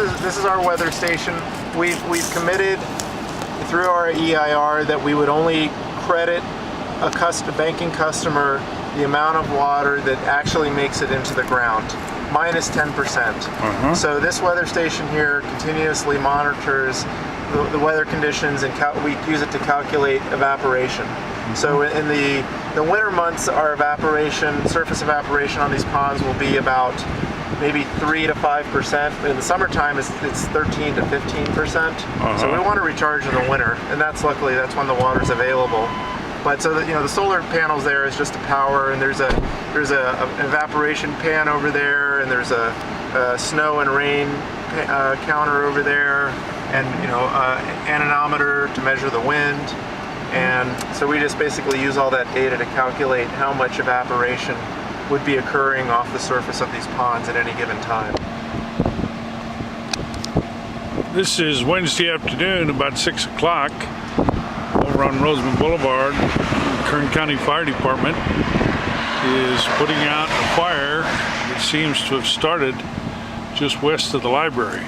this is our weather station. We've committed through our EIR that we would only credit a banking customer the amount of water that actually makes it into the ground, minus 10%. So this weather station here continuously monitors the weather conditions, and we use it to calculate evaporation. So in the winter months, our surface evaporation on these ponds will be about maybe 3 to 5%. In the summertime, it's 13 to 15%. So we want to recharge in the winter, and luckily that's when the water's available. But so that, the solar panels there is just to power, and there's a evaporation pan over there, and there's a snow and rain counter over there, and anemometer to measure the wind. And so we just basically use all that data to calculate how much evaporation would be occurring off the surface of these ponds at any given time. This is Wednesday afternoon, about 6 o'clock, over on Rosamond Boulevard. The Kern County Fire Department is putting out a fire that seems to have started just west of the library.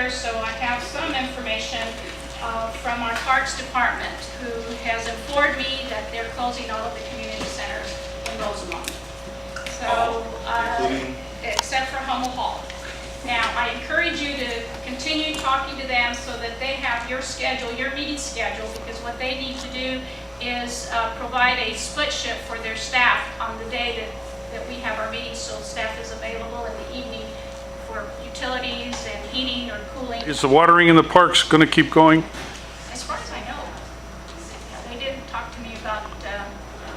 So I have some information from our Parks Department, who has informed me that they're closing all of the community centers in Rosamond. So, except for Hummel Hall. Now, I encourage you to continue talking to them so that they have your schedule, your meeting schedule, because what they need to do is provide a split shift for their staff on the day that we have our meetings, so staff is available in the evening for utilities and heating or cooling. Is the watering in the parks going to keep going? As far as I know. They didn't talk to me about it,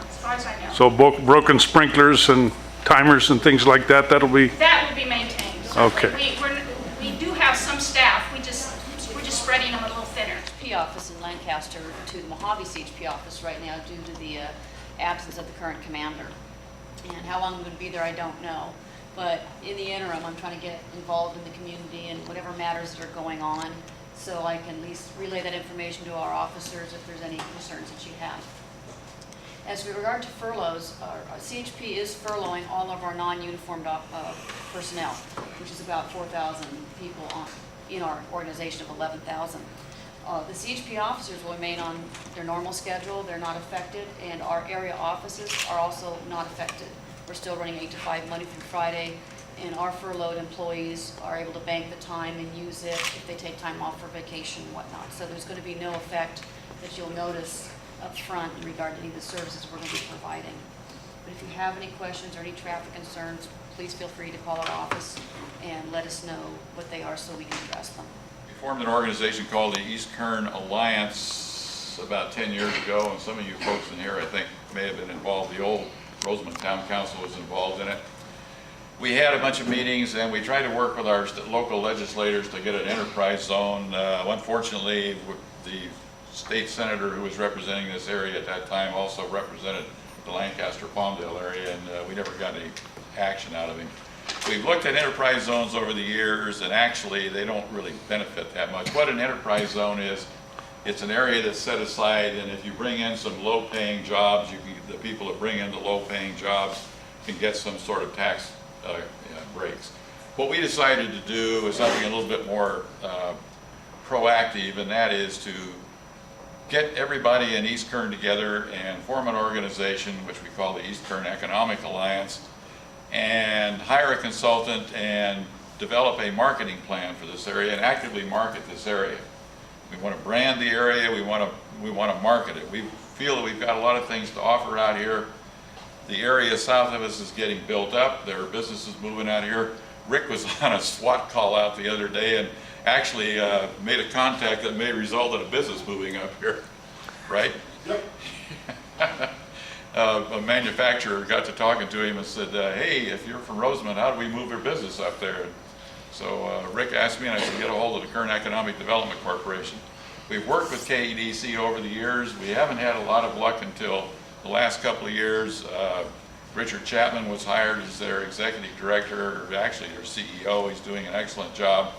as far as I know. So broken sprinklers and timers and things like that, that would be maintained. Okay. We do have some staff, we're just spreading them a little thinner. CHP office in Lancaster to the Mojave CHP office right now due to the absence of the current commander. And how long it would be there, I don't know. But in the interim, I'm trying to get involved in the community and whatever matters that are going on, so I can at least relay that information to our officers if there's any concerns that you have. As with regard to furloughs, our CHP is furloughing all of our non-uniformed personnel, which is about 4,000 people in our organization of 11,000. The CHP officers will remain on their normal schedule. They're not affected, and our area offices are also not affected. We're still running 8 to 5 Monday through Friday, and our furloughed employees are able to bank the time and use it if they take time off for vacation and whatnot. So there's going to be no effect that you'll notice up front in regard to any of the services we're going to be providing. But if you have any questions or any traffic concerns, please feel free to call our office and let us know what they are so we can address them. We formed an organization called the East Kern Alliance about 10 years ago, and some of you folks in here I think may have been involved. The old Rosamond Town Council was involved in it. We had a bunch of meetings, and we tried to work with our local legislators to get an enterprise zone. Unfortunately, the state senator who was representing this area at that time also represented the Lancaster-Palmdale area, and we never got any action out of him. We've looked at enterprise zones over the years, and actually they don't really benefit that much. What an enterprise zone is, it's an area that's set aside, and if you bring in some low-paying jobs, the people that bring in the low-paying jobs can get some sort of tax breaks. What we decided to do is something a little bit more proactive, and that is to get everybody in East Kern together and form an organization, which we call the East Kern Economic Alliance, and hire a consultant and develop a marketing plan for this area and actively market this area. We want to brand the area, we want to market it. We feel that we've got a lot of things to offer out here. The area south of us is getting built up. There are businesses moving out here. Rick was on a SWAT call out the other day and actually made a contact that may result in a business moving up here, right? Yep. A manufacturer got to talking to him and said, hey, if you're from Rosamond, how do we move your business up there? So Rick asked me, and I said, get a hold of the Kern Economic Development Corporation. We've worked with KEDC over the years. We haven't had a lot of luck until the last couple of years. Richard Chapman was hired as their executive director, or actually their CEO. He's doing an excellent job.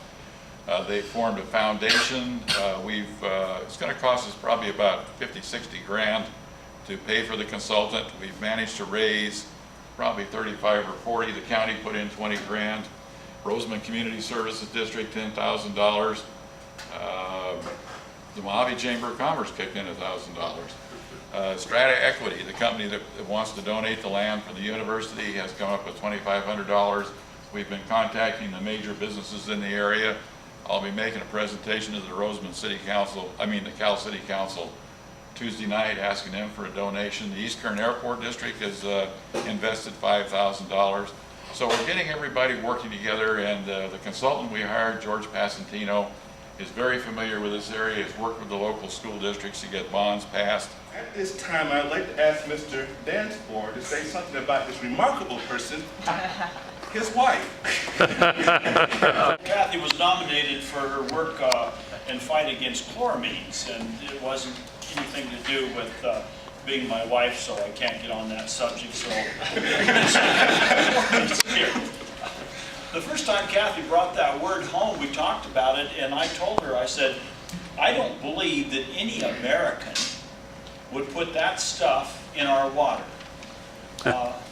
They formed a foundation. It's going to cost us probably about 50, 60 grand to pay for the consultant. We've managed to raise probably 35 or 40. The county put in 20 grand. Rosamond Community Services District, $10,000. The Mojave Chamber of Commerce kicked in $1,000. Strata Equity, the company that wants to donate the land for the university, has come up with $2,500. We've been contacting the major businesses in the area. I'll be making a presentation to the Rosamond City Council, the Cal City Council Tuesday night, asking them for a donation. The East Kern Airport District has invested $5,000. So we're getting everybody working together, and the consultant we hired, George Passantino, is very familiar with this area. He's worked with the local school districts to get bonds passed. At this time, I'd like to ask Mr. Dan Spoor to say something about this remarkable person, his wife. Kathy was nominated for her work and fight against chloramines, and it wasn't anything to do with being my wife, so I can't get on that subject. So the first time Kathy brought that word home, we talked about it, and I told her, I said, I don't believe that any American would put that stuff in our water.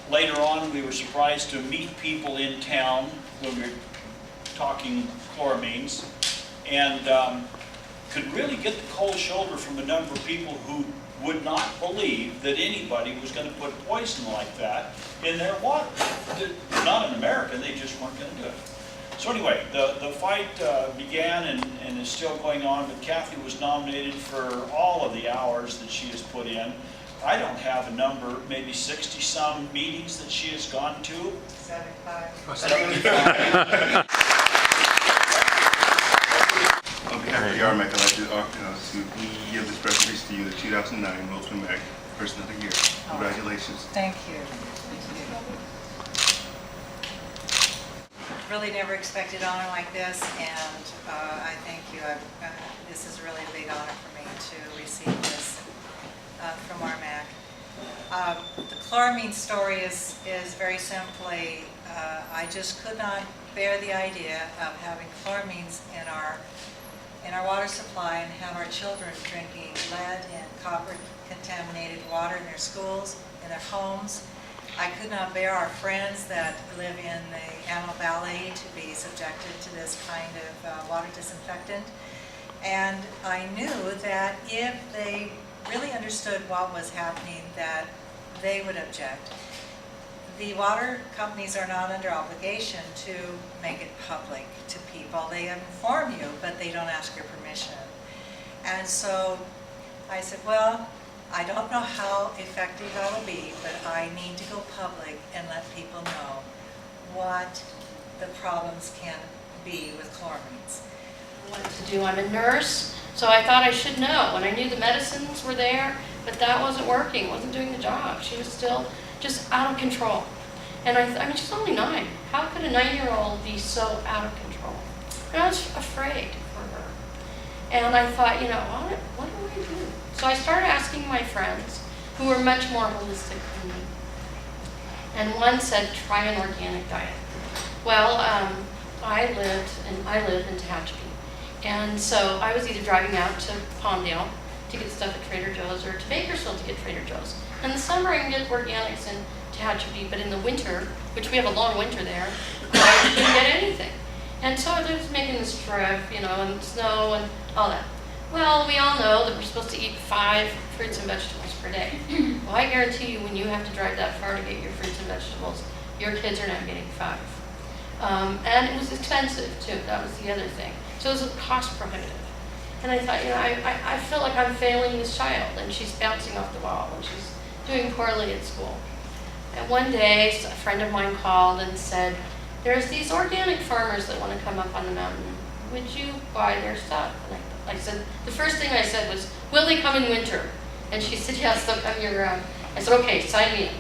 Later on, we were surprised to meet people in town when we were talking chloramines, and could really get the cold shoulder from a number of people who would not believe that anybody was going to put poison like that in their water. They're not an American, they just weren't going to do it. So anyway, the fight began and is still going on, but Kathy was nominated for all of the hours that she has put in. I don't have a number, maybe 60-some meetings that she has gone to. 75. 75. On behalf of the RMAC, I'd like to give this presentation to you, the 2009 Rosamond MAC Person of the Year. Congratulations. Thank you. Really never expected honor like this, and I thank you. This is really a big honor for me to receive this from RMAC. The chloramine story is very simply, I just could not bear the idea of having chloramines in our water supply and have our children drinking lead and copper contaminated water in their schools, in their homes. I could not bear our friends that live in the Antelope Valley to be subjected to this kind of water disinfectant. And I knew that if they really understood what was happening, that they would object. The water companies are not under obligation to make it public to people. They inform you, but they don't ask your permission. And so I said, well, I don't know how effective I will be, but I need to go public and let people know what the problems can be with chloramines. What to do. I'm a nurse, so I thought I should know. And I knew the medicines were there, but that wasn't working, wasn't doing the job. She was still just out of control. And I mean, she's only 9. How could a 9-year-old be so out of control? And I was afraid for her. And I thought, what do I do? So I started asking my friends, who were much more holistic than me. And one said, try an organic diet. Well, I lived in Tehachapi. And so I was either driving out to Palmdale to get stuff at Trader Joe's or to Bakersfield to get Trader Joe's. In the summer, I can get organics in Tehachapi, but in the winter, which we have a long winter there, I couldn't get anything. And so I was making this trip, and snow and all that. Well, we all know that we're supposed to eat 5 fruits and vegetables per day. Well, I guarantee you when you have to drive that far to get your fruits and vegetables, your kids are not getting 5. And it was expensive too, that was the other thing. So it was cost prohibitive. And I thought, I feel like I'm failing this child, and she's bouncing off the wall, and she's doing poorly at school. And one day, a friend of mine called and said, there's these organic farmers that want to come up on the mountain. Would you buy their stuff? And I said, the first thing I said was, will they come in winter? And she said, yes, they'll come year round. I said, okay, sign me in.